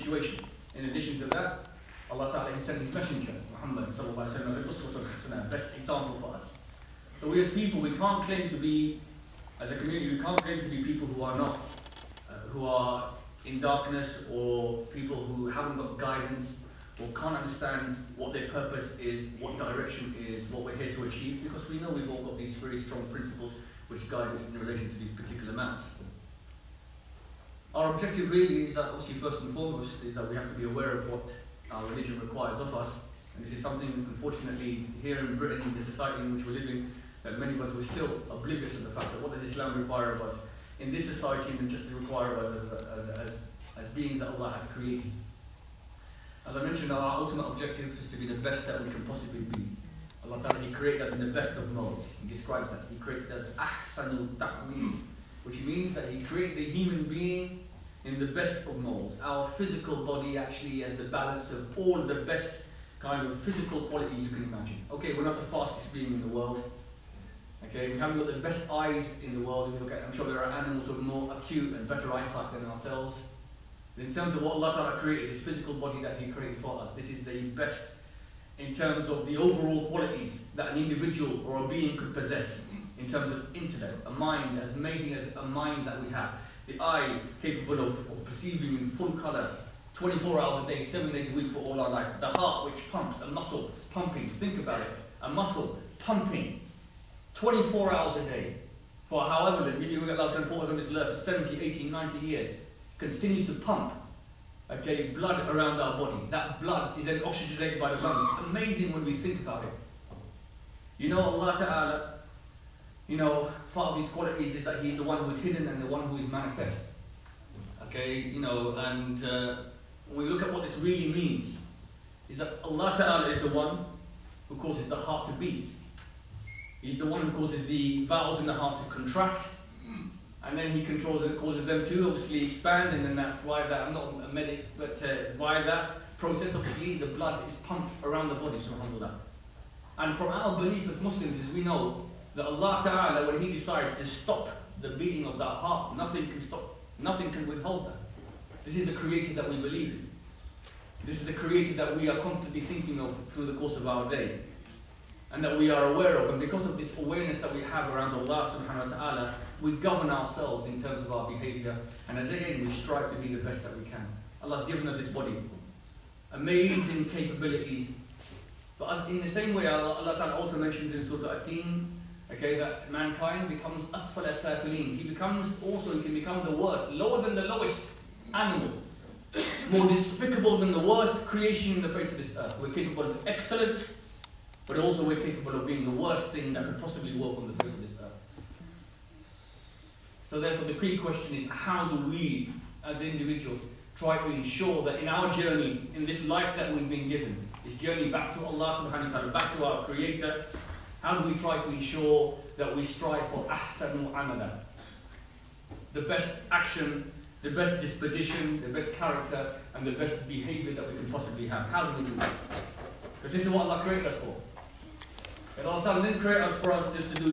situation. In addition to that, Allah Ta'ala, He sent His messenger, Muhammad sallallahu alaihi wasallam, as an uswatun hasanah, best example for us. So we as people, we can't claim to be, as a community, we can't claim to be people who are not, who are in darkness, or people who haven't got guidance, or can't understand what their purpose is, what direction is, what we're here to achieve, because we know we've all got these very strong principles which guide us in relation to these particular matters. Our objective really is that, obviously, first and foremost, is that we have to be aware of what our religion requires of us. And this is something, unfortunately, here in Britain, in the society in which we're living, that many of us were still oblivious of the fact that what does Islam require of us in this society, and just to require of us as beings that Allah has created. As I mentioned, our ultimate objective is to be the best that we can possibly be. Allah Ta'ala, He created us in the best of modes. He describes that. He created us ahsanul taqweem, which means that He created the human being in the best of molds. Our physical body actually has the balance of all the best kind of physical qualities you can imagine. Okay, we're not the fastest being in the world. Okay, we haven't got the best eyes in the world. If you look at, I'm sure there are animals with more acute and better eyesight than ourselves. But in terms of what Allah Ta'ala created, this physical body that He created for us, this is the best in terms of the overall qualities that an individual or a being could possess in terms of intellect, a mind as amazing as a mind that we have. The eye capable of perceiving in full colour, 24 hours a day, 7 days a week for all our life. The heart which pumps, a muscle pumping, think about it, a muscle pumping 24 hours a day for however long, maybe Allah's going to put us on this earth for 70, 80, 90 years, continues to pump, okay, blood around our body. That blood is then oxygenated by the lungs. Amazing when we think about it. You know, Allah Ta'ala, you know, part of His qualities is that He's the one who is hidden and the one who is manifest. Okay, you know, and when we look at what this really means, is that Allah Ta'ala is the one who causes the heart to beat. He's the one who causes the valves in the heart to contract, and then He controls and causes them to obviously expand, and then that's why that, I'm not a medic, but by that process, obviously, the blood is pumped around the body, subhanAllah. And from our belief as Muslims is we know that Allah Ta'ala, when He decides to stop the beating of that heart, nothing can stop, nothing can withhold that. This is the Creator that we believe in. This is the Creator that we are constantly thinking of through the course of our day, and that we are aware of. And because of this awareness that we have around Allah Subhanahu wa Ta'ala, we govern ourselves in terms of our behavior, and as again we strive to be the best that we can. Allah's given us this body, amazing capabilities, but as in the same way Allah Ta'ala also mentions in Surah At-Teen, okay, that mankind becomes asfal as-safilin. He can become the worst, lower than the lowest animal, more despicable than the worst creation in the face of this earth. We're capable of excellence, but also we're capable of being the worst thing that could possibly walk on the face of this earth. So therefore the key question is, how do we as individuals try to ensure that in our journey, in this life that we've been given, this journey back to Allah Subhanahu wa Ta'ala, back to our Creator, how do we try to ensure that we strive for ahsanu amala, the best action, the best disposition, the best character, and the best behavior that we can possibly have? How do we do this? Because this is what Allah created us for. And Allah didn't create us for us just to do